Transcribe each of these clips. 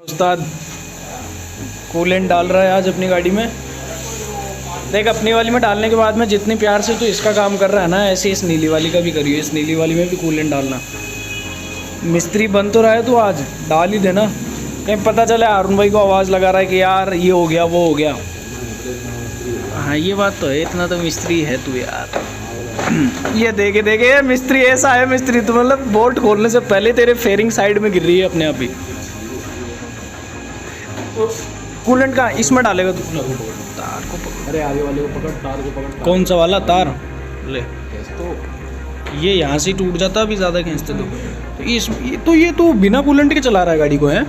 उस्ताद coolant डाल रहा है आज अपनी गाड़ी में। देख, अपनी वाली में डालने के बाद में जितनी प्यार से तू इसका काम कर रहा है ना, ऐसे इस नीली वाली का भी करियो। इस नीली वाली में भी कूलेंट डालना। मिस्त्री बन तो रहा है तू, आज डाल ही देना। कहीं पता चले अरुण भाई को आवाज़ लगा रहा है कि यार ये हो गया वो हो गया। हाँ ये बात तो है, इतना तो मिस्त्री है तू यार। ये देखे देखे मिस्त्री ऐसा है, मिस्त्री तो मतलब बोल्ट खोलने से पहले तेरे फेयरिंग साइड में गिर रही है अपने आप ही। कूलेंट का इसमें डालेगा तू? तार को पकड़, अरे आगे वाले को पकड़, तार को पकड़। कौन सा वाला तार? ले तो ये यहाँ से टूट जाता अभी ज़्यादा खींचते तो ये तो बिना कूलेंट के चला रहा है गाड़ी को, है?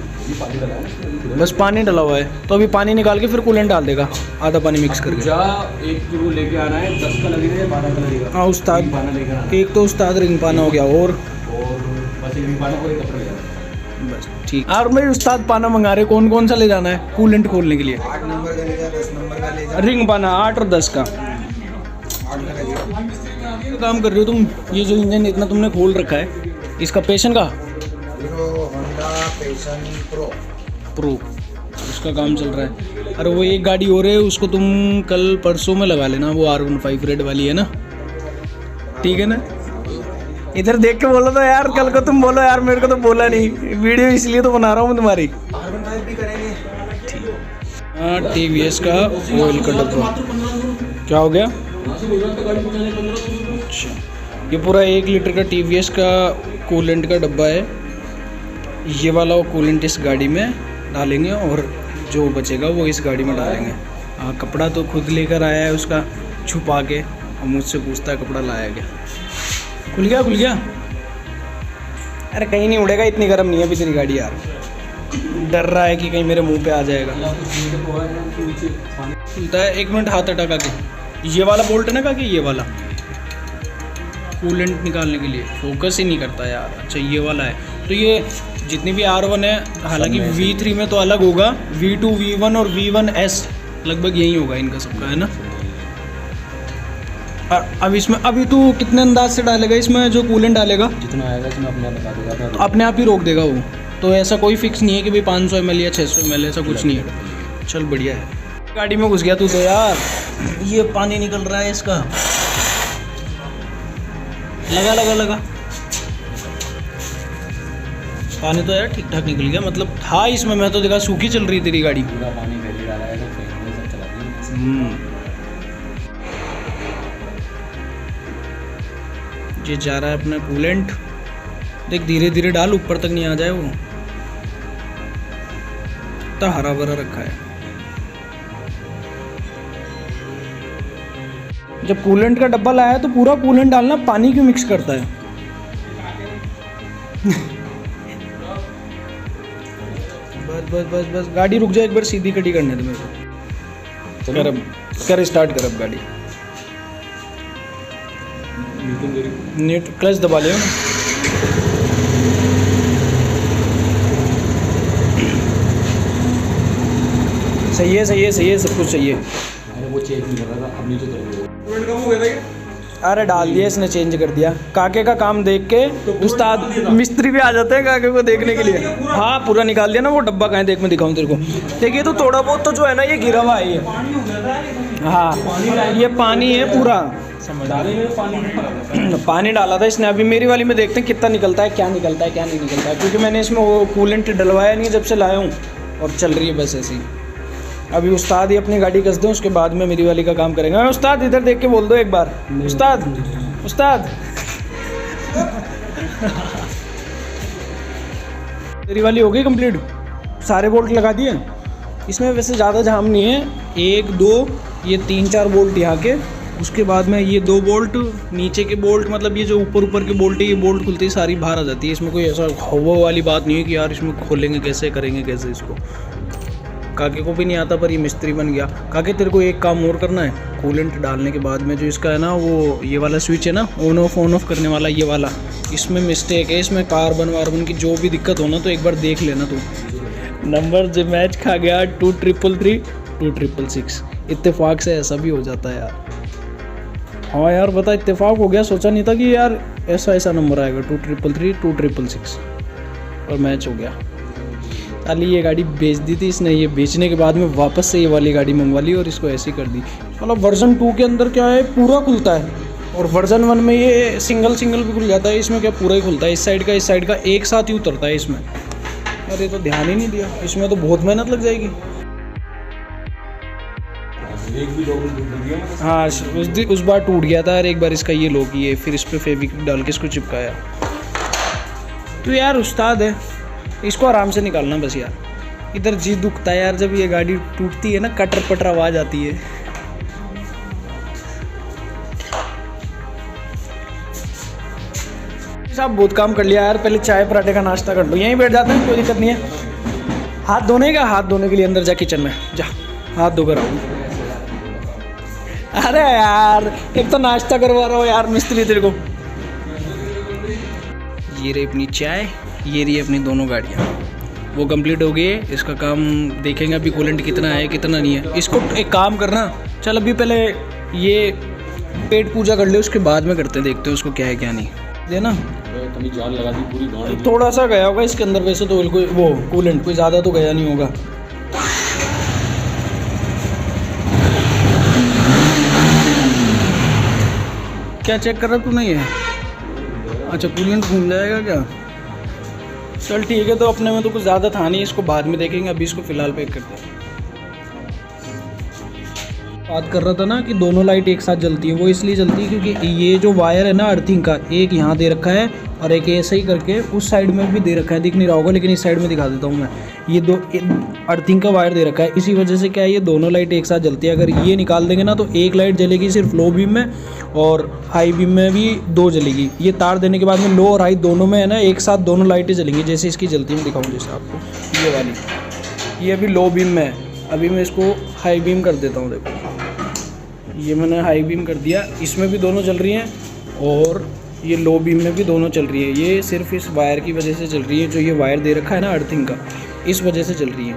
बस पानी डला हुआ है तो अभी पानी निकाल के फिर कूलेंट डाल देगा, आधा पानी मिक्स करके। जा 1 किलो लेके आना है, 10 का लगेगा 12 का लगेगा। हाँ उस्ताद, पाना लेकर आना। एक तो उस्ताद रिंग पाना हो गया और बस एक पाना और एक कपड़ा ले जाना। बस ठीक। और भाई उस्ताद पाना मंगा रहे, कौन कौन सा ले जाना है कूलेंट खोलने के लिए? 8 नंबर का ले जा, 10 नंबर का ले जा। रिंग पाना 8 और 10 का। 8 का ले जा। काम कर रहे हो तुम? ये जो इंजन इतना तुमने खोल रखा है, इसका पैशन का हीरो होंडा पैशन प्रो उसका काम चल रहा है। अरे वो एक गाड़ी और है, उसको तुम कल परसों में लगा लेना, वो R15 रेड वाली है ना, ठीक है ना? इधर देख के बोलो तो यार, कल को तुम बोलो यार मेरे को तो बोला नहीं, वीडियो इसलिए तो बना रहा हूँ तुम्हारी। R15 भी करेंगे। हाँ TVS का ऑयल का डब्बा क्या हो गया? अच्छा, ये पूरा 1 लीटर का TVS का कूलेंट का डब्बा है। ये वाला वो कूलेंट इस गाड़ी में डालेंगे और जो बचेगा वो इस गाड़ी में डालेंगे। हाँ, कपड़ा तो खुद लेकर आया है उसका छुपा के, और मुझसे पूछता है कपड़ा लाया क्या? खुल गया खुल गया। अरे कहीं नहीं उड़ेगा, इतनी गर्म नहीं है अभी तेरी गाड़ी यार। डर रहा है कि कहीं मेरे मुंह पे आ जाएगा। खुलता है, 1 मिनट हाथ हटा के। ये वाला बोल्ट है ना काकी, ये वाला कूलेंट निकालने के लिए फोकस ही नहीं करता यार। अच्छा ये वाला है, तो ये जितनी भी R1 है, हालांकि V3 में तो अलग होगा, V2 V1 और V1S लगभग यही होगा इनका सबका, है ना? अब इसमें अभी तू कितने अंदाज से डालेगा इसमें जो कूलेंट डालेगा? जितना आएगा इसमें अपने आप बता देगा, तो अपने आप ही रोक देगा वो, तो ऐसा कोई फिक्स नहीं है कि भाई 500 ml या 600 ml, ऐसा कुछ नहीं है। चल बढ़िया है। गाड़ी में घुस गया तू तो यार। ये पानी निकल रहा है इसका, लगा लगा लगा। पानी तो यार ठीक ठाक निकल गया, मतलब था इसमें, मैं तो देखा सूखी चल रही तेरी गाड़ी। पूरा पानी पहले डाला है तो फेंकने से चला गया। ये जा रहा है अपना कूलेंट। देख धीरे धीरे डाल, ऊपर तक नहीं आ जाए वो, इतना हरा भरा रखा है। जब कूलेंट का डब्बा लाया तो पूरा कूलेंट डालना, पानी क्यों मिक्स करता है? बस बस बस बस, गाड़ी रुक जाए, एक बार सीधी कटी करने दे मेरे को। कर अब, कर स्टार्ट कर अब गाड़ी। न्यूट क्लच दबा लियो ना। सही है सही है सही है, सब कुछ सही है। अरे वो चेक नहीं कर रहा था, अब नीचे उतर गया। अरे डाल दिया इसने, चेंज कर दिया। काके का काम देख के उस्ताद मिस्त्री भी आ जाते हैं काके को देखने के लिए। हाँ पूरा निकाल दिया ना। वो डब्बा कहाँ है देख, मैं दिखाऊं तेरे को। देखिए तो थोड़ा बहुत तो जो है ना ये गिरा हुआ है ये। हाँ ये पानी है पूरा, पानी डाला था इसने। अभी मेरी वाली में देखते हैं कितना निकलता है, क्या निकलता है क्या नहीं निकलता है, क्योंकि मैंने इसमें वो कूलेंट डलवाया नहीं जब से लाया हूँ, और चल रही है बस ऐसे ही। अभी उस्ताद ही अपनी गाड़ी कस दें, उसके बाद में मेरी वाली का काम करेंगे। उस्ताद इधर देख के बोल दो एक बार, उस्ताद उस्ताद। तेरी वाली हो गई कंप्लीट, सारे बोल्ट लगा दिए इसमें। वैसे ज़्यादा जाम नहीं है, 1 2 ये 3-4 बोल्ट यहाँ के, उसके बाद में ये 2 बोल्ट नीचे के बोल्ट, मतलब ये जो ऊपर के बोल्ट है, ये बोल्ट खुलते ही सारी बाहर आ जाती है। इसमें कोई ऐसा हवा वाली बात नहीं है कि यार इसमें खोलेंगे कैसे, करेंगे कैसे इसको। काके को भी नहीं आता, पर ये मिस्त्री बन गया। काके तेरे को एक काम और करना है, कूलेंट डालने के बाद में जो इसका है ना, वो ये वाला स्विच है ना, ऑन ऑफ करने वाला, ये वाला, इसमें मिस्टेक है। इसमें कार्बन की जो भी दिक्कत हो ना, तो एक बार देख लेना तू। नंबर जो मैच खा गया 2333 2666। इत्तेफाक से ऐसा भी हो जाता है यार। हाँ यार बता, इत्तेफाक हो गया, सोचा नहीं था कि यार ऐसा नंबर आएगा 2333 2666, और मैच हो गया। साली ये गाड़ी बेच दी थी इसने, ये बेचने के बाद में वापस से ये वाली गाड़ी मंगवा ली और इसको ऐसे कर दी। मतलब वर्जन 2 के अंदर क्या है, पूरा खुलता है, और वर्जन 1 में ये सिंगल भी खुल जाता है, इसमें क्या पूरा ही खुलता है, इस साइड का एक साथ ही उतरता है इसमें। अरे तो ध्यान ही नहीं दिया, इसमें तो बहुत मेहनत लग जाएगी। एक भी दो दिया। हाँ उस बार टूट गया था, और एक बार इसका ये लोग ये फिर इस पर फेविक्विक डाल के इसको चिपकाया। तो यार उस्ताद है, इसको आराम से निकालना बस यार। इधर जी दुखता है यार जब ये गाड़ी टूटती है ना, कटर पटर आवाज़ आती है। साहब बहुत काम कर लिया यार, पहले चाय पराठे का नाश्ता कर लो, यहीं बैठ जाते हैं, कोई दिक्कत नहीं है। हाथ धोने के लिए अंदर जा किचन में जा, हाथ धोकर आओ। अरे यार एक तो नाश्ता करवा रहा हो यार मिस्त्री तेरे को। ये रही अपनी चाय, ये रही अपनी दोनों गाड़ियाँ, वो कंप्लीट हो गई है। इसका काम देखेंगे अभी कूलेंट कितना है कितना नहीं है। इसको एक काम करना, चल अभी पहले ये पेट पूजा कर ले, उसके बाद में करते देखते हैं उसको क्या है क्या नहीं देना। तुम्हें जान लगा दी पूरी गाड़ी। थोड़ा सा गया होगा इसके अंदर वैसे तो, बिल्कुल वो कूलेंट कोई ज़्यादा तो गया नहीं होगा। क्या चेक कर रहा तू? नहीं है, अच्छा कूलेंट घूम जाएगा क्या? चल ठीक है, तो अपने में तो कुछ ज़्यादा था नहीं, इसको बाद में देखेंगे, अभी इसको फ़िलहाल पैक करते हैं। बात कर रहा था ना कि दोनों लाइट एक साथ जलती हैं, वो इसलिए जलती है क्योंकि ये जो वायर है ना अर्थिंग का, एक यहाँ दे रखा है और एक ऐसे ही करके उस साइड में भी दे रखा है, दिख नहीं रहा होगा लेकिन इस साइड में दिखा देता हूँ मैं। ये दो अर्थिंग का वायर दे रखा है, इसी वजह से क्या है ये दोनों लाइट एक साथ जलती है। अगर ये निकाल देंगे ना तो एक लाइट जलेगी सिर्फ लो बीम में, और हाई बीम में भी 2 जलेगी। ये तार देने के बाद में लो और हाई दोनों में है ना एक साथ दोनों लाइटें जलेंगी। जैसे इसकी जलती मैं दिखाऊँ जैसे आपको, ये वाली, ये अभी लो बीम में है, अभी मैं इसको हाई बीम कर देता हूँ। देखो ये मैंने हाई बीम कर दिया, इसमें भी दोनों चल रही हैं और ये लो बीम में भी दोनों चल रही है। ये सिर्फ इस वायर की वजह से चल रही है, जो ये वायर दे रखा है ना अर्थिंग का, इस वजह से चल रही है।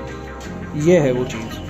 ये है वो चीज़।